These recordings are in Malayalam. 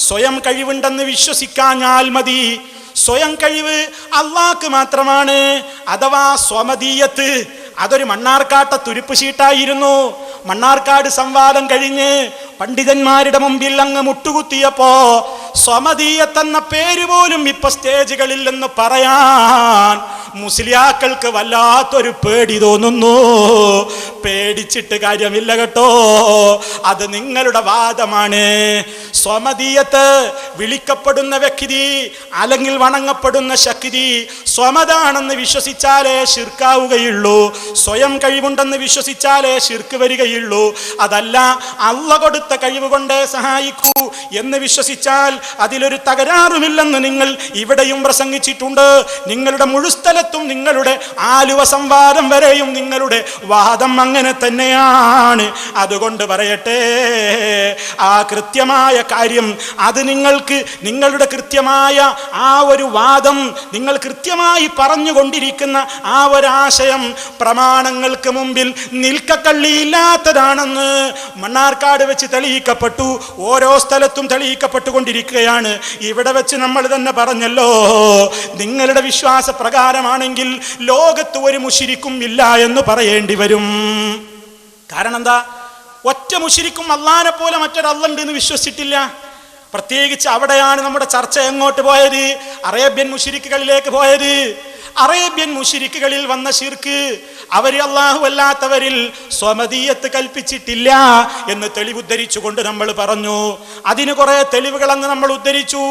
സ്വയം കഴിവുണ്ടെന്ന് വിശ്വസിക്കാഞ്ഞാൽ മതി. സ്വയം കഴിവ് അള്ളാഹ്ക്ക് മാത്രമാണ്. അഥവാ സ്വമദീയത്ത് അതൊരു മണ്ണാർക്കാട്ട തുരുപ്പ് ഷീട്ടായിരുന്നു. മണ്ണാർക്കാട് സംവാദം കഴിഞ്ഞ് പണ്ഡിതന്മാരുടെ മുമ്പിൽ അങ്ങ് മുട്ടുകുത്തിയപ്പോ സ്വമദീയത്തെന്ന പേര് പോലും ഇപ്പൊ സ്റ്റേജുകളിൽ എന്ന് പറയാൻ മുസ്ലിയാക്കൾക്ക് വല്ലാത്തൊരു പേടി തോന്നുന്നു. പേടിച്ചിട്ട് കാര്യമില്ല കേട്ടോ, അത് നിങ്ങളുടെ വാദമാണ്. സ്വമദീയത്ത് വിളിക്കപ്പെടുന്ന വ്യക്തി അല്ലെങ്കിൽ വണങ്ങപ്പെടുന്ന ശക്തി സ്വമതാണെന്ന് വിശ്വസിച്ചാലേ ശിർക്കാവുകയുള്ളൂ. സ്വയം കഴിവുണ്ടെന്ന് വിശ്വസിച്ചാലേ ശിർക്ക് വരികയുള്ളൂ. അതല്ല അള്ളാഹ് കൊടുത്ത കഴിവ് കൊണ്ടേ സഹായിക്കൂ എന്ന് വിശ്വസിച്ചാൽ അതിലൊരു തകരാറുമില്ലെന്ന് നിങ്ങൾ ഇവിടെയും പ്രസംഗിച്ചിട്ടുണ്ട്. നിങ്ങളുടെ മുഴുസ്ഥലത്തും നിങ്ങളുടെ ആലുവ സംവാദം വരെയും നിങ്ങളുടെ വാദം അങ്ങനെ തന്നെയാണ്. അതുകൊണ്ട് പറയട്ടെ, ആ കൃത്യമായ കാര്യം അത് നിങ്ങൾക്ക് നിങ്ങളുടെ കൃത്യമായ ആ ഒരു വാദം നിങ്ങൾ കൃത്യമായി പറഞ്ഞുകൊണ്ടിരിക്കുന്ന ആ ഒരാശയം പ്രമാണങ്ങൾക്ക് മുമ്പിൽ നിൽക്കക്കള്ളിയില്ലാത്തതാണെന്ന് മണ്ണാർക്കാട് വെച്ച് തെളിയിക്കപ്പെട്ടു. ഓരോ സ്ഥലത്തും തെളിയിക്കപ്പെട്ടുകൊണ്ടിരിക്കുകയാണ്. ഇവിടെ വെച്ച് നമ്മൾ തന്നെ പറഞ്ഞല്ലോ, നിങ്ങളുടെ വിശ്വാസ പ്രകാരമാണെങ്കിൽ ലോകത്ത് ഒരു മുശ്രിക്കും ഇല്ല എന്ന് പറയേണ്ടി വരും. കാരണം എന്താ? ഒറ്റ മുശ്രിക്കും അള്ളാനെ പോലെ മറ്റൊരള്ളുണ്ട് എന്ന് വിശ്വസിച്ചിട്ടില്ല. പ്രത്യേകിച്ച് അവിടെയാണ് നമ്മുടെ ചർച്ച എങ്ങോട്ട് പോയത്? അറേബ്യൻ മുശ്രിക്കുകളിലേക്ക് പോയത്. അറേബ്യൻ മുശ്രിക്കുകളിൽ വന്ന ശിർക്ക് അവർ അല്ലാഹു അല്ലാത്തവരിൽ സ്വമദീയത്ത് കൽപ്പിച്ചിട്ടില്ല എന്ന് തെളിവുദ്ധരിച്ചുകൊണ്ട് നമ്മൾ പറഞ്ഞു. അതിന് കുറെ തെളിവുകൾ അങ്ങ് നമ്മൾ ഉദ്ധരിച്ചു.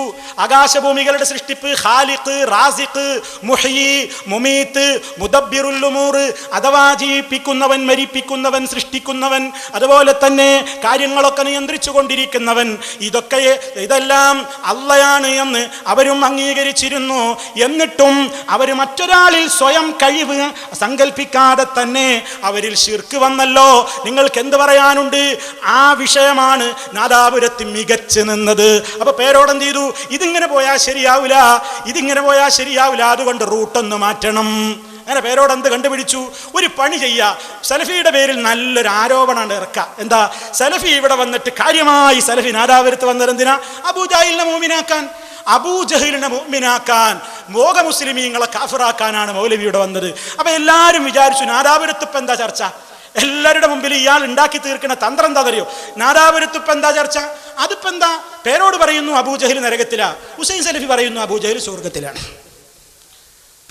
ആകാശഭൂമികളുടെ സൃഷ്ടിപ്പ്, ഖാലിഖ്, റാസിഖ്, മുഹ്യി, മുമീത്ത്, മുദബ്ബിറുൽ ഉമൂർ, അഥവാ ജീവിപ്പിക്കുന്നവൻ, മരിപ്പിക്കുന്നവൻ, സൃഷ്ടിക്കുന്നവൻ, അതുപോലെ തന്നെ കാര്യങ്ങളൊക്കെ നിയന്ത്രിച്ചു കൊണ്ടിരിക്കുന്നവൻ, ഇതെല്ലാം അള്ളയാണ് എന്ന് അവരും അംഗീകരിച്ചിരുന്നു. എന്നിട്ടും അവർ മറ്റൊരാളിൽ സ്വയം കഴിവ് സങ്കല്പിക്കാതെ തന്നെ അവരിൽ ശിർക്ക് വന്നല്ലോ. നിങ്ങൾക്ക് എന്ത് പറയാനുണ്ട്? ആ വിഷയമാണ് നാദാപുരത്ത് മികച്ചു നിന്നത്. അപ്പൊ പേരോടെന്ത് ചെയ്തു? ഇതിങ്ങനെ പോയാൽ ശരിയാവില്ല, ഇതിങ്ങനെ പോയാൽ ശരിയാവില്ല, അതുകൊണ്ട് റൂട്ടൊന്ന് മാറ്റണം. അങ്ങനെ പേരോടെന്ത് കണ്ടുപിടിച്ചു? ഒരു പണി ചെയ്യുക, സലഫിയുടെ പേരിൽ നല്ലൊരു ആരോപണമാണ് ഇറക്കുക. എന്താ? സലഫി ഇവിടെ വന്നിട്ട് കാര്യമായി സലഫി നാദാപുരത്ത് വന്നത് എന്തിനാ? അബൂജഹലിനെ മുഅ്മിനാക്കാൻ, അബൂജഹലിനെ മുഅ്മിനാക്കാൻ, ലോക മുസ്ലിമീങ്ങളെ കാഫിറാക്കാനാണ് മൗലവിയുടെ വന്നത്. അപ്പൊ എല്ലാവരും വിചാരിച്ചു നാദാപുരത്ത് ഇപ്പം എന്താ ചർച്ച? എല്ലാവരുടെ മുമ്പിൽ ഇയാൾ ഉണ്ടാക്കി തീർക്കുന്ന തന്ത്രം എന്താ അറിയോ? നാദാപുരത്ത് ഇപ്പം എന്താ ചർച്ച? അതിപ്പോ എന്താ? പേരോട് പറയുന്നു അബൂജഹൽ നരകത്തിലാ, ഹുസൈൻ സലഫി പറയുന്നു അബൂജഹൽ സ്വർഗത്തിലാണ്.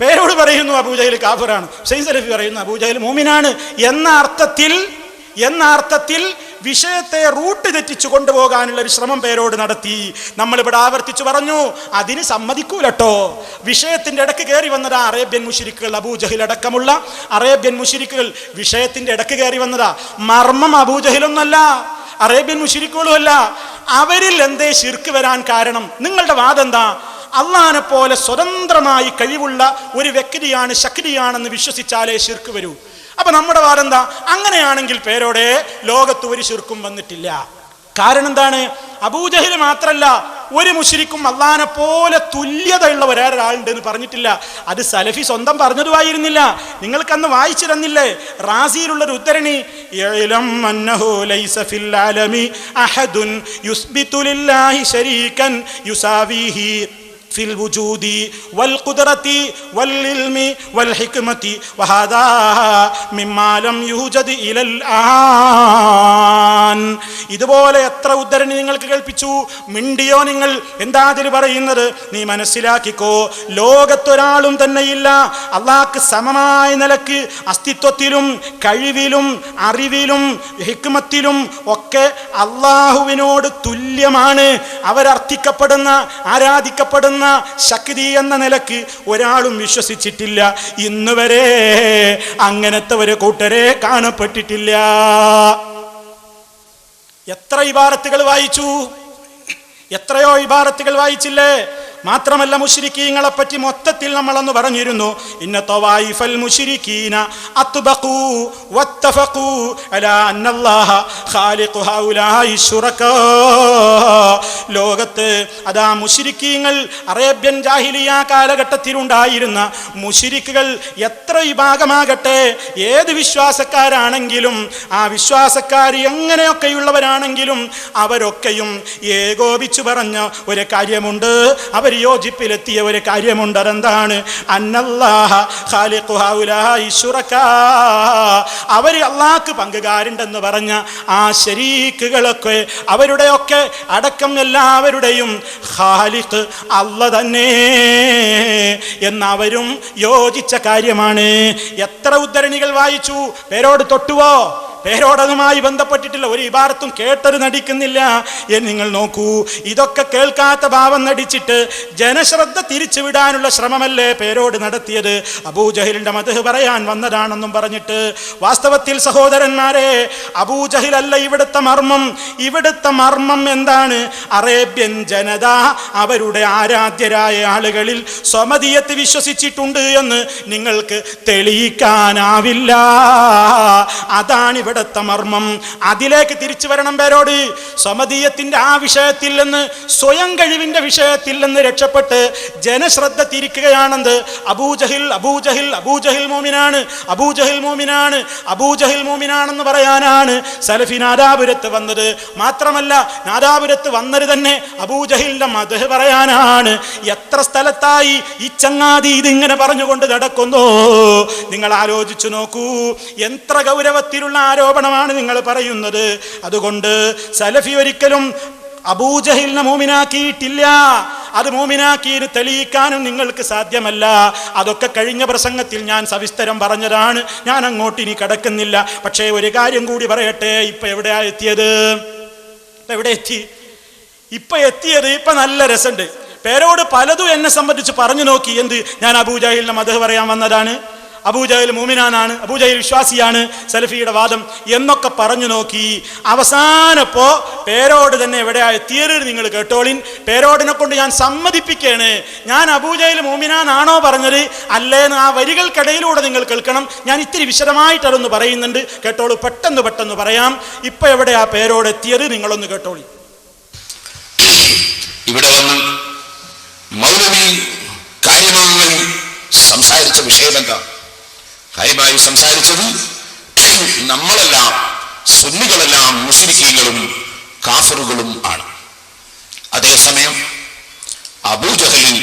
പേരോട് പറയുന്നു അബൂജഹൽ കാഫിറാണ്, ഹുസൈൻ സലഫി പറയുന്നു അബൂജഹൽ മുഅ്മിനാണ് എന്ന അർത്ഥത്തിൽ വിഷയത്തെ റൂട്ട് തെറ്റിച്ചു കൊണ്ടുപോകാനുള്ള ഒരു ശ്രമം പേരോട് നടത്തി. നമ്മളിവിടെ ആവർത്തിച്ചു പറഞ്ഞു, അതിന് സമ്മതിക്കൂലട്ടോ. വിഷയത്തിന്റെ ഇടക്ക് കയറി വന്നതാ അറേബ്യൻ മുശ്രിക്കുകൾ, അബൂജഹൽ അടക്കമുള്ള അറേബ്യൻ മുശ്രിക്കുകൾ വിഷയത്തിന്റെ ഇടക്ക് കയറി വന്നതാ. മർമ്മം അബൂജഹലൊന്നല്ല, അറേബ്യൻ മുശ്രിക്കുകളും അല്ല. അവരിൽ എന്തേ ശിർക്ക് വരാൻ കാരണം? നിങ്ങളുടെ വാദം എന്താ? അള്ളാനെ പോലെ സ്വതന്ത്രമായി കഴിവുള്ള ഒരു വ്യക്തിയാണ്, ശക്തിയാണെന്ന് വിശ്വസിച്ചാലേ ശിർക്ക് വരൂ. അപ്പൊ നമ്മുടെ വാദം എന്താ? അങ്ങനെയാണെങ്കിൽ പേരോടെ ലോകത്ത് ഒരു ശിർക്കും വന്നിട്ടില്ല. കാരണം എന്താണ്? അബൂജഹൽ മാത്രല്ല, ഒരു മുശ്രിക്കും അള്ളാനെ പോലെ തുല്യതയുള്ള ഒരാളുണ്ട് എന്ന് പറഞ്ഞിട്ടില്ല. അത് സലഫി സ്വന്തം പറഞ്ഞതുമായിരുന്നില്ല, നിങ്ങൾക്കന്ന് വായിച്ചു തന്നില്ലേ റാസിയിലുള്ളൊരു ഉദ്ധരണി. യഅലം അന്നഹു ലൈസ ഫിൽ ആലമി അഹദുൻ യുസ്ബിതു ലില്ലാഹി ശരീകൻ യുസാവിഹി ഫിൽ വുജൂദി വൽ ഖുദ്റതി വൽ ഇൽമി വൽ ഹിക്മതി വഹാദാ മിമ്മാ ലം യൂജദ് ഇലൽ ആൻ. ഇതുപോലെ എത്ര ഉദ്ധരണി നിങ്ങൾക്ക് കേൾപ്പിച്ചു? മിണ്ടിയോ നിങ്ങൾ? എന്താ അതിൽ പറയുന്നത്? നീ മനസ്സിലാക്കിക്കോ, ലോകത്തൊരാളും തന്നെയില്ല അള്ളാഹ്ക്ക് സമമായ നിലക്ക് അസ്തിത്വത്തിലും കഴിവിലും അറിവിലും ഹിക്മത്തിലും ഒക്കെ അള്ളാഹുവിനോട് തുല്യമാണ്. അവരർത്ഥിക്കപ്പെടുന്ന, ആരാധിക്കപ്പെടുന്ന ശക്തി എന്ന നിലക്ക് ഒരാളും വിശ്വസിച്ചിട്ടില്ല. ഇന്നുവരെ അങ്ങനത്തെ ഒരു കൂട്ടരെ കാണപ്പെട്ടിട്ടില്ല. എത്ര ഇബാറത്തുകൾ വായിച്ചു, എത്രയോ ഇബാറത്തുകൾ വായിച്ചില്ലേ? മാത്രമല്ല മുശ്രിക്കീങ്ങളെ പറ്റി മൊത്തത്തിൽ നമ്മളൊന്ന് പറഞ്ഞിരുന്നു. ഇന്ന തവായിഫൽ മുശ്രിക്കീന അത്ബഖൂ വത്തഫഖൂ അലാ അന്നല്ലാഹ ഖാലിഖു ഹൗലായി ശുറകാ. ലോകത്ത് അതാ മുശ്രിക്കീങ്ങൾ, അറേബ്യൻ ജാഹിലിയ കാലഘട്ടത്തിലുണ്ടായിരുന്ന മുശ്രിക്കുകൾ എത്ര വിഭാഗമാകട്ടെ, ഏത് വിശ്വാസക്കാരാണെങ്കിലും ആ വിശ്വാസക്കാർ എങ്ങനെയൊക്കെയുള്ളവരാണെങ്കിലും അവരൊക്കെയും ഏകോപിച്ചു പറഞ്ഞ ഒരു കാര്യമുണ്ട്, അവർ യോജിപ്പിലെത്തിയ ഒരു കാര്യമുണ്ട്. അതെന്താണ്? അന്നല്ലാഹ ഖാലിഖു ഹൗലായി ശുറകാ. അവർ അല്ലാഹ്ക്ക് പങ്കുകാരുണ്ടെന്ന് പറഞ്ഞ ആ ശരീക്കുകളൊക്കെ, അവരുടെയൊക്കെ അടക്കം എല്ലാവരുടെയും ഖാലിഖ് അല്ലാഹ് തന്നെ എന്നവരും യോജിച്ച കാര്യമാണ്. എത്ര ഉദ്ധരണികൾ വായിച്ചു? പേരോട് തൊട്ടുവോ? പേരോടതുമായി ബന്ധപ്പെട്ടിട്ടില്ല ഒരു ഇബാറത്തും കേട്ടത് നടിക്കുന്നില്ല എന്ന് നിങ്ങൾ നോക്കൂ. ഇതൊക്കെ കേൾക്കാത്ത ഭാവം നടിച്ചിട്ട് ജനശ്രദ്ധ തിരിച്ചുവിടാനുള്ള ശ്രമമല്ലേ പേരോട് നടത്തിയത്? അബൂജഹലിന്റെ മദ്ഹ് പറയാൻ വന്നതാണെന്നും പറഞ്ഞിട്ട്. വാസ്തവത്തിൽ സഹോദരന്മാരെ, അബൂജഹലല്ല ഇവിടുത്തെ മർമ്മം. ഇവിടുത്തെ മർമ്മം എന്താണ്? അറേബ്യൻ ജനത അവരുടെ ആരാധ്യരായ ആളുകളിൽ സ്വമദിയത്ത് വിശ്വസിച്ചിട്ടുണ്ട് എന്ന് നിങ്ങൾക്ക് തെളിയിക്കാനാവില്ല. അതാണ് ഇവിടുത്തെ മർമ്മം. അതിലേക്ക് തിരിച്ചു വരണം പേരോട്. സമദീയത്തിന്റെ ആ വിഷയത്തിൽ നിന്ന്, സ്വയം കഴിവിന്റെ വിഷയത്തിൽ നിന്ന് രക്ഷപ്പെട്ട് ജനശ്രദ്ധ തിരിക്കുകയാണെന്ന്. അബൂജഹിൽ അബൂജഹിൽ അബൂജഹിൽ മോമിനാണ്, അബൂജഹിൽ മോമിനാണ്, അബൂജഹിൽ മോമിനാണെന്ന് പറയാനാണ് സലഫി നാദാപുരത്ത് വന്നത്. മാത്രമല്ല നാദാപുരത്ത് വന്നത് തന്നെ അബൂജഹിലിന്റെ മദ്ഹ് പറയാനാണ്. എത്ര സ്ഥലത്തായി ഈ ചങ്ങാതി ഇതിങ്ങനെ പറഞ്ഞുകൊണ്ട് നടക്കുന്നു? നിങ്ങൾ ആലോചിച്ചു നോക്കൂ. എത്ര ഗൗരവത്തിലുള്ള ആരോപണമാണ് നിങ്ങൾ പറയുന്നത്. അതുകൊണ്ട് സലഫി ഒരിക്കലും അബൂജഹിലിനെ മോമിനാക്കിയിട്ടില്ല. അത് മോമിനാക്കിന് തെളിയിക്കാനും നിങ്ങൾക്ക് സാധ്യമല്ല. അതൊക്കെ കഴിഞ്ഞ പ്രസംഗത്തിൽ ഞാൻ സവിസ്തരം പറഞ്ഞതാണ്. ഞാൻ അങ്ങോട്ട് ഇനി കടക്കുന്നില്ല. പക്ഷേ ഒരു കാര്യം കൂടി പറയട്ടെ. ഇപ്പൊ എവിടെയാ എത്തിയത്? എവിടെ എത്തി? ഇപ്പൊ എത്തിയത് ഇപ്പൊ നല്ല രസമുണ്ട്. പേരോട് പലതും എന്നെ സംബന്ധിച്ച് പറഞ്ഞു നോക്കി. എന്ത്? ഞാൻ അബൂജഹിലിന്റെ മദ്ഹ് പറയാൻ വന്നതാണ്, അബൂജഹൽ മൂമിനാനാണ്, അബൂജഹൽ വിശ്വാസിയാണ്, സലഫിയുടെ വാദം എന്നൊക്കെ പറഞ്ഞു നോക്കി. അവസാനപ്പോ പേരോട് തന്നെ എവിടെയാ എത്തിയത് നിങ്ങൾ കേട്ടോളിൻ. പേരോടിനെ കൊണ്ട് ഞാൻ സമ്മതിപ്പിക്കുകയാണ്. ഞാൻ അബൂജഹൽ മൂമിനാനാണോ പറഞ്ഞത് അല്ലേന്ന് ആ വരികൾക്കിടയിലൂടെ നിങ്ങൾ കേൾക്കണം. ഞാൻ ഇത്തിരി വിശദമായിട്ട് അതൊന്ന് പറയുന്നുണ്ട്, കേട്ടോളൂ. പെട്ടെന്ന് പറയാം. ഇപ്പൊ എവിടെയാ പേരോട് എത്തിയത് നിങ്ങളൊന്ന് കേട്ടോളി. ഇവിടെ വന്ന് മൗലവി കാര്യമായി സംസാരിച്ച വിഷയമെന്താ? കാര്യമായി സംസാരിച്ചത് നമ്മളെല്ലാം, സുന്നികളെല്ലാം മുശ്രിക്കീങ്ങളും കാഫിറുകളും ആണ്. അതേസമയം അബൂജഹൽ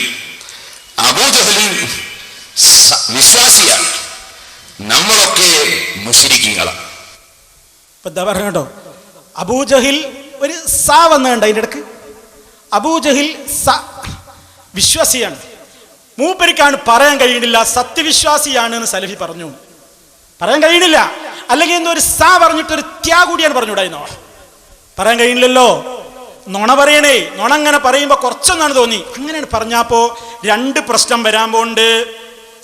വിശ്വാസിയാണ്, നമ്മളൊക്കെ മുശ്രിക്കീങ്ങളാണ്. ഇപ്പൊ എന്താ പറഞ്ഞോ? അബൂജഹിൽ ഒരു സ വന്നുണ്ട് അതിൻ്റെ ഇടക്ക്. അബൂജഹിൽ വിശ്വാസിയാണ്. മൂപ്പരിക്കാണ് പറയാൻ കഴിയണില്ല സത്യവിശ്വാസിയാണ് എന്ന് സലഫി പറഞ്ഞു. പറയാൻ കഴിയണില്ല. അല്ലെങ്കിൽ എന്തോ ഒരു സ പറഞ്ഞിട്ടൊരു ത്യാ കൂടിയാണ് പറഞ്ഞുകൂടായിരുന്നോ? പറയാൻ കഴിയില്ലല്ലോ. നുണ പറയണേ. നുണ അങ്ങനെ പറയുമ്പോൾ കുറച്ചൊന്നാണ് തോന്നി. അങ്ങനെയാണ് പറഞ്ഞപ്പോ രണ്ട് പ്രശ്നം വരാൻ പോണ്ട്.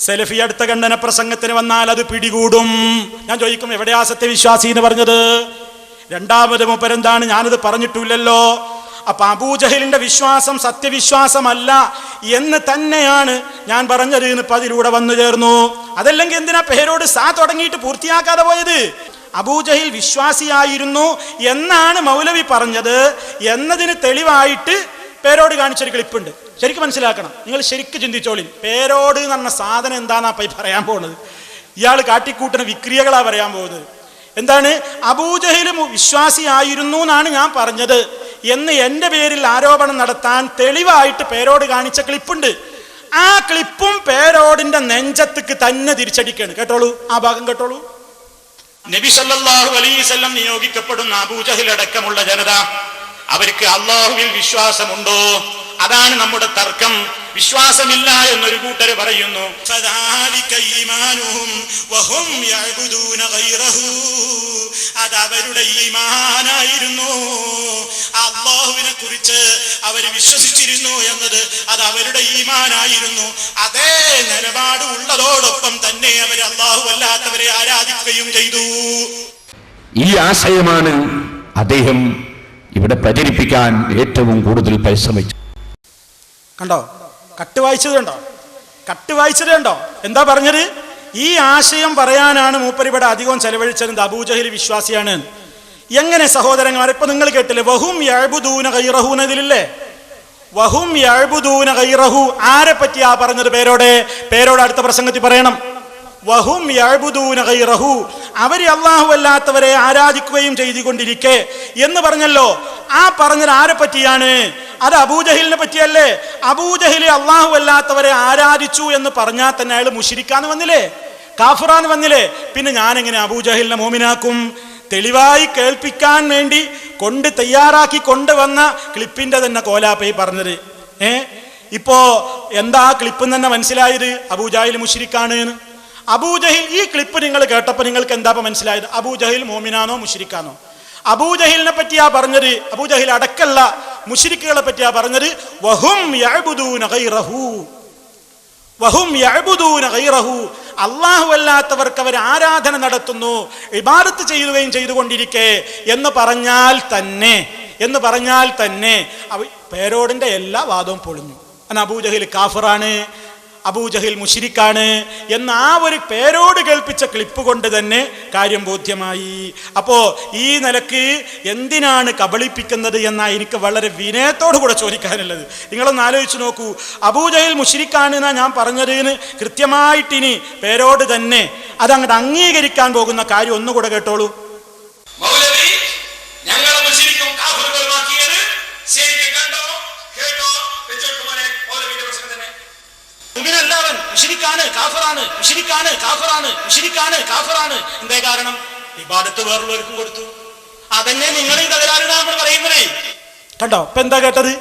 സലഫി അടുത്ത ഖണ്ഡന പ്രസംഗത്തിന് വന്നാൽ അത് പിടികൂടും. ഞാൻ ചോദിക്കും, എവിടെയാ സത്യവിശ്വാസി എന്ന് പറഞ്ഞത്? രണ്ടാമത് മൂപ്പരെന്താണ്? ഞാനത് പറഞ്ഞിട്ടില്ലല്ലോ. അപ്പൊ അബൂജഹലിന്റെ വിശ്വാസം സത്യവിശ്വാസമല്ല എന്ന് തന്നെയാണ് ഞാൻ പറഞ്ഞത് എന്ന് അതിലൂടെ വന്നു ചേർന്നു. അതല്ലെങ്കിൽ എന്തിനാ പേരോട് സാ തുടങ്ങിയിട്ട് പൂർത്തിയാക്കാതെ പോയത്? അബൂജഹിൽ വിശ്വാസിയായിരുന്നു എന്നാണ് മൗലവി പറഞ്ഞത് എന്നതിന് തെളിവായിട്ട് പേരോട് കാണിച്ചൊരു ക്ലിപ്പുണ്ട്. ശരിക്കും മനസ്സിലാക്കണം. നിങ്ങൾ ശരിക്കും ചിന്തിച്ചോളി. പേരോട് എന്ന് പറഞ്ഞ സാധനം എന്താണെന്നാ പറയാൻ പോകുന്നത്. ഇയാൾ കാട്ടിക്കൂട്ടുന്ന വിക്രിയകളാ പറയാൻ പോകുന്നത്. എന്താണ്? അബൂജഹൽ വിശ്വാസിയായിരുന്നു എന്നാണ് ഞാൻ പറഞ്ഞത് എന്ന് എൻ്റെ പേരിൽ ആരോപണം നടത്താൻ തെളിവായിട്ട് പേരോട് കാണിച്ച ക്ലിപ്പുണ്ട്. ആ ക്ലിപ്പും പേരോടിന്റെ നെഞ്ചത്തേക്ക് തന്നെ തിരിച്ചടിക്കാണ്. കേട്ടോളൂ, ആ ഭാഗം കേട്ടോളൂ. നബി സല്ലല്ലാഹു അലൈഹി വസല്ലം നിയോഗിക്കപ്പെടുന്ന അബൂജഹൽ അടക്കമുള്ള ജനത, അവർക്ക് അല്ലാഹുവിൽ വിശ്വാസമുണ്ടോ? അതാണ് നമ്മുടെ തർക്കം. വിശ്വാസമില്ല എന്നൊരു കൂട്ടര് പറയുന്നു. അത് അവരുടെ ഈമാനായിരുന്നു. അല്ലാഹുവിനെ കുറിച്ച് അവർ വിശ്വസിച്ചിരുന്നു എന്നത് അത് അവരുടെ ഈമാനായിരുന്നു. അതേ നിലപാട് ഉള്ളതോടൊപ്പം തന്നെ അവർ അല്ലാഹു അല്ലാത്തവരെ ആരാധിക്കുകയും ചെയ്തു. ഈ ആശയമാണ് അദ്ദേഹം ഇവിടെ പ്രചരിപ്പിക്കാൻ ഏറ്റവും കൂടുതൽ പരിശ്രമിച്ചു. കണ്ടോ? കട്ട് വായിച്ചതുണ്ടോ എന്താ പറഞ്ഞത്? ഈ ആശയം പറയാനാണ് മൂപ്പരിവിടെ അധികം ചെലവഴിച്ചത്. അബൂജഹൽ വിശ്വാസിയാണ്. എങ്ങനെ സഹോദരന്മാർ? ഇപ്പൊ നിങ്ങൾ കേട്ടില്ലേ, വഹും യഅ്ബുദൂന ഗൈറഹു എന്നതിലില്ലേ? വഹും യഅ്ബുദൂന ഗൈറഹു ആരെ പറ്റിയാ പറഞ്ഞത്? പേരോട് അടുത്ത പ്രസംഗത്തിൽ പറയണം. വഹും യഅ്ബുദൂന ഗൈറഹു, അവര് അല്ലാഹു അല്ലാത്തവരെ ആരാധിക്കുകയും ചെയ്തുകൊണ്ടിരിക്കെ എന്ന് പറഞ്ഞല്ലോ. ആ പറഞ്ഞത് ആരെ പറ്റിയാണ്? അത് അബൂജഹലിനെ പറ്റിയല്ലേ? അബൂജഹൽ അല്ലാഹു അല്ലാത്തവരെ ആരാധിച്ചു എന്ന് പറഞ്ഞാൽ തന്നെ അയാൾ മുശ്രിക്കാന്ന് വന്നില്ലേ, കാഫിറാന്ന് വന്നില്ലേ? പിന്നെ ഞാൻ എങ്ങനെ അബൂജഹലിനെ മോമിനാക്കും? തെളിവായി കേൾപ്പിക്കാൻ വേണ്ടി തയ്യാറാക്കി കൊണ്ടുവന്ന ക്ലിപ്പിന്റെ തന്നെ കോലാപ്പൈ പറഞ്ഞത്. ഇപ്പോ എന്താ ക്ലിപ്പ് തന്നെ മനസ്സിലായത്? അബൂജഹൽ മുശ്രിക്കാണ് എന്ന്. അബൂജഹൽ, ഈ ക്ലിപ്പ് നിങ്ങൾ കേട്ടപ്പോൾ നിങ്ങൾക്ക് എന്താ മനസ്സിലായത്? അബൂജഹൽ മോമിനാണോ മുശ്രിക്കാണോ? അബൂജഹലിനെ പറ്റിയാ പറഞ്ഞത്, അബൂജഹൽ അടക്കല്ല മുശ്രിക്കുകളെ പറ്റിയാ പറഞ്ഞത്. വഹും യഅ്ബുദൂന ഗൈറഹു, അല്ലാഹു അല്ലാത്തവർക്ക് അവർ ആരാധന നടത്തുന്നു, ഇബാദത്ത് ചെയ്യുകയും ചെയ്തുകൊണ്ടിരിക്കെ എന്ന് പറഞ്ഞാൽ തന്നെ പേരോടിന്റെ എല്ലാ വാദവും പൊളിഞ്ഞു. അബൂജഹൽ കാഫിറാണ്, അബൂജഹൽ മുശ്രിക്കാണ് എന്ന ആ ഒരു പേരോട് കേൾപ്പിച്ച ക്ലിപ്പ് കൊണ്ട് തന്നെ കാര്യം ബോധ്യമായി. അപ്പോ ഈ നിലക്ക് എന്തിനാണ് കബളിപ്പിക്കുന്നത് എന്നാ എനിക്ക് വളരെ വിനയത്തോടു കൂടെ ചോദിക്കാനുള്ളത്. നിങ്ങളൊന്ന് ആലോചിച്ച് നോക്കൂ. അബൂജഹൽ മുശ്രിക്കാണ് എന്നാ ഞാൻ പറഞ്ഞതിന് കൃത്യമായിട്ടിനി പേരോട് തന്നെ അതങ്ങോട്ട് അംഗീകരിക്കാൻ പോകുന്ന കാര്യം ഒന്നുകൂടെ കേട്ടോളൂ. എന്തേ കാരണം? ഇബാദത്ത് വേറുള്ളവർക്കും കൊടുത്തു. അതന്നെ നിങ്ങൾ ഈ തകരാറിനാ നമ്മൾ പറയുന്നതേ. കണ്ടോ ഇപ്പൊ എന്താ കേട്ടത്?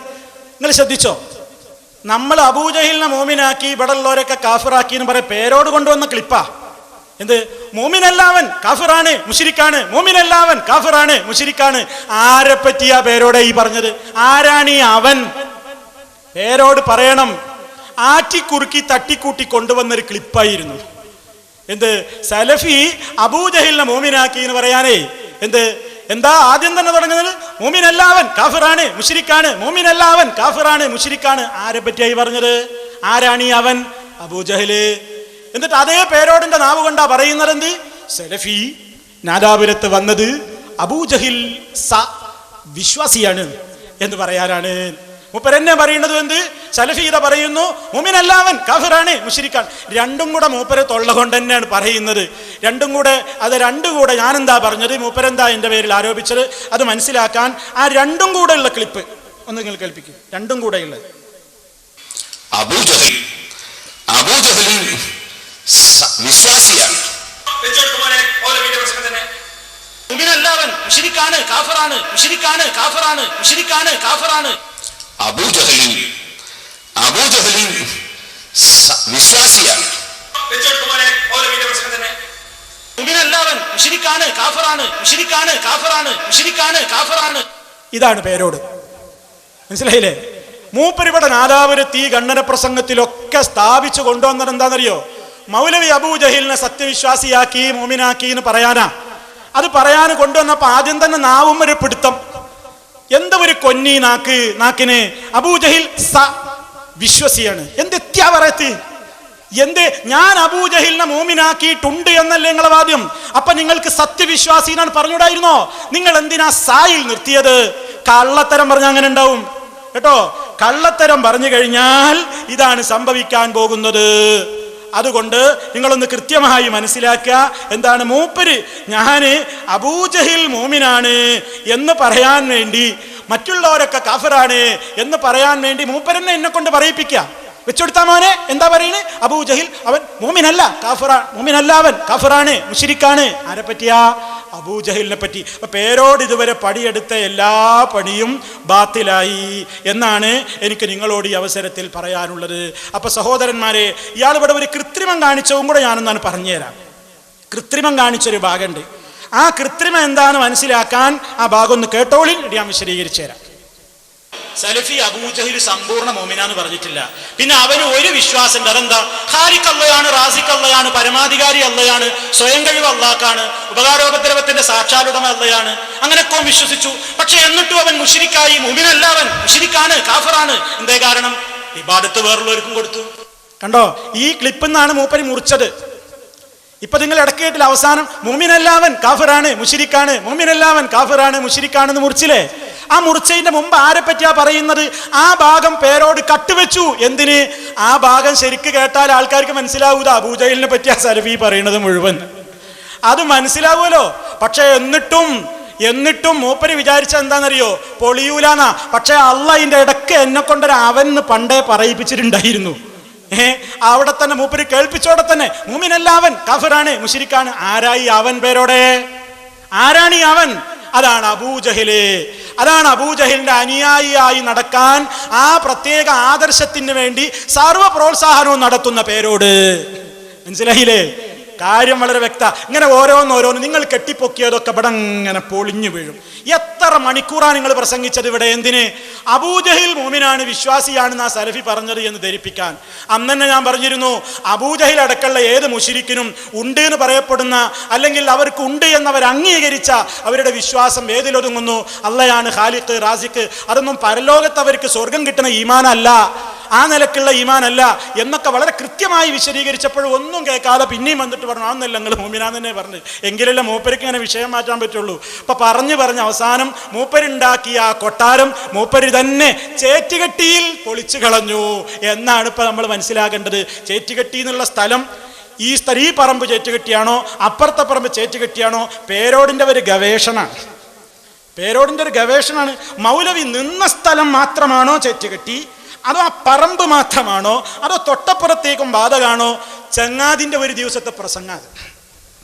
നിങ്ങൾ ശ്രദ്ധിച്ചോ? നമ്മൾ അബൂജഹലിനെ മോമിനാക്കി ഇവിടെ ഉള്ളവരൊക്കെ കാഫിറാക്കി എന്ന് പറയാം. പേരോട് കൊണ്ടുവന്ന ക്ലിപ്പാ. എന്ത്? മോമിനല്ലാവൻ കാഫിറാണ് മുശ്രിക്കാണ്, മോമിനല്ലാവൻ കാഫിറാണ് മുശ്രിക്കാണ്. ആരെ പറ്റിയാ പേരോടെ ഈ പറഞ്ഞത്? ആരാണ് ഈ അവൻ? പേരോട് പറയണം. ആറ്റിക്കുറുക്കി തട്ടിക്കൂട്ടി കൊണ്ടുവന്നൊരു ക്ലിപ്പായിരുന്നു. എന്ത്? സലഫി അബൂജഹലിനെ മോമിനാക്കി എന്ന് പറയാനേ എന്താ ആദ്യം തന്നെ തുടങ്ങുന്നത്? മോമിനല്ലാവൻ കാഫിറാണ് മുശ്രിക്കാണ്, മോമിനല്ലാവൻ കാഫിറാണ് മുശ്രിക്കാണ്. ആരെ പറ്റിയായി പറഞ്ഞത്? ആരാണ് ഈ അവൻ? അബൂജഹല്. എന്നിട്ട് അതേ പേരോടിന്റെ നാവ് കൊണ്ടാ പറയുന്നത് എന്ത്? സലഫി നാദാപുരത്ത് വന്നത് അബൂജഹൽ വിശ്വാസിയാണ് എന്ന് പറയാനാണ്. മൂപ്പരെന്നെ പറയുന്നത് എന്ത്? സലഫീത പറയുന്നു മുഅ്മിനല്ലാവൻ കാഫിറാണ് മുശ്രിക്കാണ്. രണ്ടും കൂടെ മൂപ്പരെ തൊള്ള കൊണ്ട് തന്നെയാണ് പറയുന്നത്. രണ്ടും കൂടെ ഞാനെന്താ പറഞ്ഞത്, മൂപ്പരെന്താ എൻ്റെ പേരിൽ ആരോപിച്ചത്, അത് മനസ്സിലാക്കാൻ ആ രണ്ടും കൂടെ ഉള്ള ക്ലിപ്പ് ഒന്ന് നിങ്ങൾ കേൾപ്പിക്കും. രണ്ടും കൂടെ ഉള്ളത്. അബൂജഹൽ വിശ്വാസിയാണ്. മുഅ്മിനല്ലാവൻ മുശ്രിക്കാണ് കാഫിറാണ്, മുശ്രിക്കാണ് കാഫിറാണ്, മുശ്രിക്കാണ് കാഫിറാണ്. അബൂജഹൽ വിശ്വാസിയാണ്. ഇതാണ് പേരോട്. മനസ്സിലായില്ലേ? മൂപ്പരിവിടെ നാദാപുരത്ത് ഈ ഖണ്ഡന പ്രസംഗത്തിലൊക്കെ സ്ഥാപിച്ചു കൊണ്ടുവന്നത് എന്താണെന്നറിയോ? മൗലവി അബൂജഹലിനെ സത്യവിശ്വാസിയാക്കി മോമിനാക്കി എന്ന് പറയാനാ. അത് പറയാൻ കൊണ്ടുവന്നപ്പോ ആദ്യം തന്നെ നാവും ഒരു പിടുത്തം. എന്താ ഒരു കൊന്നി നാക്കിന്? അബൂജഹൽ വിശ്വസിയാണ്. എന്തെത്തിയാ പറയത്ത്? ഞാൻ അബൂജഹലിനെ മോമിനാക്കിയിട്ടുണ്ട് എന്നല്ലേ നിങ്ങളെ വാദ്യം? അപ്പൊ നിങ്ങൾക്ക് സത്യവിശ്വാസി എന്നാണ് പറഞ്ഞുകൂടായിരുന്നോ? നിങ്ങൾ എന്തിനാ സായിൽ നിർത്തിയത്? കള്ളത്തരം പറഞ്ഞ അങ്ങനെ ഉണ്ടാവും കേട്ടോ. കള്ളത്തരം പറഞ്ഞു കഴിഞ്ഞാൽ ഇതാണ് സംഭവിക്കാൻ പോകുന്നത്. അതുകൊണ്ട് നിങ്ങളൊന്ന് കൃത്യമായി മനസ്സിലാക്കുക. എന്താണ് മൂപ്പര് ഞാന് അബൂജഹൽ മോമിനാണ് എന്ന് പറയാൻ വേണ്ടി, മറ്റുള്ളവരൊക്കെ കാഫിറാണ് എന്ന് പറയാൻ വേണ്ടി മൂപ്പരെന്നെ എന്നെ കൊണ്ട് പറയിപ്പിക്കുക. വെച്ചെടുത്താ മോനെ എന്താ പറയുന്നത്? അബൂജഹൽ അവൻ മോമിനല്ല കാഫിറാണ്, മോമിനല്ല അവൻ കാഫിറാണ് മുശ്രിക്കാണ്. ആരെ പറ്റിയാ? അബൂജഹലിനെ പറ്റി. അപ്പൊ പേരോട് ഇതുവരെ പണിയെടുത്ത എല്ലാ പണിയും ബാത്തിലായി എന്നാണ് എനിക്ക് നിങ്ങളോട് ഈ അവസരത്തിൽ പറയാനുള്ളത്. അപ്പൊ സഹോദരന്മാരെ, ഇയാൾ ഇവിടെ ഒരു കൃത്രിമം കാണിച്ചതും കൂടെ ഞാനൊന്നാണ് പറഞ്ഞുതരാം. കൃത്രിമം കാണിച്ചൊരു ഭാഗമുണ്ട്. ആ കൃത്രിമം എന്താന്ന് മനസ്സിലാക്കാൻ ആ ഭാഗം ഒന്ന് കേട്ടോളിൻ, ഞാൻ വിശദീകരിച്ചു തരാം. സലഫി അബൂജഹൽ സമ്പൂർണ്ണ മോമിനാന്ന് പറഞ്ഞിട്ടില്ല. പിന്നെ അവന് ഒരു വിശ്വാസം, അതെന്താ? ഖാലിഖ് അള്ളയാണ്, റാസിഖ് അള്ളയാണ്, പരമാധികാരി അള്ളയാണ്, സ്വയം കഴിവ് അള്ളാഹ്ക്കാണ്, ഉപകാരോപദ്രവത്തിന്റെ സാക്ഷാലുടമ അള്ളയാണ്, അങ്ങനെയൊക്കെ വിശ്വസിച്ചു. പക്ഷെ എന്നിട്ടും അവൻ മുശ്രിക്കായി. മുഅ്മിനല്ല, അവൻ മുശ്രിക്കാണ്, കാഫിറാണ്. എന്തേ കാരണം? ഇബാദത്ത് വേറുള്ളവർക്കും കൊടുത്തു. കണ്ടോ, ഈ ക്ലിപ്പിൽ നിന്നാണ് മൂപ്പര് മുറിച്ചത്. ഇപ്പൊ നിങ്ങൾ ഇടക്കേട്ടിൽ അവസാനം മുഅ്മിനല്ലാവൻ കാഫിറാണ് മുശ്രിക്കാണ്, മുഅ്മിനല്ലാവൻ കാഫിറാണ് മുശ്രിക്കാണെന്ന് മുറിച്ചില്ലേ? ആ മുറിച്ചതിന്റെ മുമ്പ് ആരെ പറ്റിയാ പറയുന്നത്? ആ ഭാഗം പേരോട് കട്ടുവെച്ചു. എന്തിന്? ആ ഭാഗം ശരിക്ക് കേട്ടാൽ ആൾക്കാർക്ക് മനസ്സിലാവൂല അബൂജഹലിനെ പറ്റിയാ സലഫി പറയുന്നത് മുഴുവൻ. അത് മനസ്സിലാവുമല്ലോ. പക്ഷെ എന്നിട്ടും മൂപ്പര് വിചാരിച്ച എന്താണെന്നറിയോ? പൊളിയൂലാന്നാ. പക്ഷെ അള്ളാഹ് ഇതിന്റെ ഇടയ്ക്ക് എന്നെ കൊണ്ടൊരു അവന്ന് പണ്ടേ പറയിപ്പിച്ചിട്ടുണ്ടായിരുന്നു. അവിടെ തന്നെ മൂപ്പര് കേൾപ്പിച്ചോടെ തന്നെ മുഅ്മിനല്ലാവൻ കാഫിറാണ് മുശ്രിക്കാണ്. ആരായി അവൻ? പേരോടെ ആരാണ് ഈ അവൻ? അതാണ് അബൂജഹല്. അതാണ് അബൂജഹലിന്റെ അനുയായിയായി നടക്കാൻ ആ പ്രത്യേക ആദർശത്തിന് വേണ്ടി സർവ്വ പ്രോത്സാഹനവും നടത്തുന്ന പേരോട്. മനസ്സിലായില്ലേ? കാര്യം വളരെ വ്യക്ത. ഇങ്ങനെ ഓരോന്നോരോന്ന് നിങ്ങൾ കെട്ടിപ്പൊക്കിയതൊക്കെ ഇവിടെ ഇങ്ങനെ പൊളിഞ്ഞു വീഴും. എത്ര മണിക്കൂറാണ് നിങ്ങൾ പ്രസംഗിച്ചത് ഇവിടെ? എന്തിന്? അബൂജഹിൽ മുഅ്മിനാണ് വിശ്വാസിയാണെന്ന് ആ സലഫി പറഞ്ഞത് എന്ന് ധരിപ്പിക്കാൻ. അന്ന് തന്നെ ഞാൻ പറഞ്ഞിരുന്നു, അബൂജഹിൽ അടക്കമുള്ള ഏത് മുശ്രിക്കിനും ഉണ്ട് എന്ന് പറയപ്പെടുന്ന, അല്ലെങ്കിൽ അവർക്ക് ഉണ്ട് എന്നവർ അംഗീകരിച്ച അവരുടെ വിശ്വാസം ഏതിലൊതുങ്ങുന്നു? അള്ളയാണ് ഖാലിഖ് റാസിഖ്. അതൊന്നും പരലോകത്ത് അവർക്ക് സ്വർഗം കിട്ടുന്ന ഈമാനല്ല, ആ നിലക്കുള്ള ഈമാനല്ല എന്നൊക്കെ വളരെ കൃത്യമായി വിശദീകരിച്ചപ്പോഴും ഒന്നും കേൾക്കാതെ പിന്നെയും വന്നിട്ട് പറഞ്ഞു ആന്നല്ല നിങ്ങൾ മുഅ്മിനാന്ന് തന്നെ പറഞ്ഞു. എങ്കിലല്ലേ മൂപ്പർക്ക് ഇങ്ങനെ വിഷയം മാറ്റാൻ പറ്റുള്ളൂ. അപ്പൊ പറഞ്ഞ് അവസാനം മൂപ്പരുണ്ടാക്കിയ ആ കൊട്ടാരം മൂപ്പര് തന്നെ ചേറ്റുകെട്ടിയിൽ പൊളിച്ചു കളഞ്ഞു എന്നാണ് ഇപ്പൊ നമ്മൾ മനസ്സിലാക്കേണ്ടത്. ചേറ്റുകെട്ടി എന്നുള്ള സ്ഥലം ഈ പറമ്പ് ചേറ്റുകെട്ടിയാണോ അപ്പുറത്തെ പറമ്പ് ചേറ്റുകെട്ടിയാണോ? പേരോടിന്റെ ഒരു ഗവേഷണമാണ്. മൗലവി നിന്ന സ്ഥലം മാത്രമാണോ ചേറ്റുകെട്ടി, അതോ ആ പറമ്പ് മാത്രമാണോ, അതോ തൊട്ടപ്പുറത്തേക്കും ബാധകാണോ? ചങ്ങാതിന്റെ ഒരു ദിവസത്തെ പ്രസംഗം.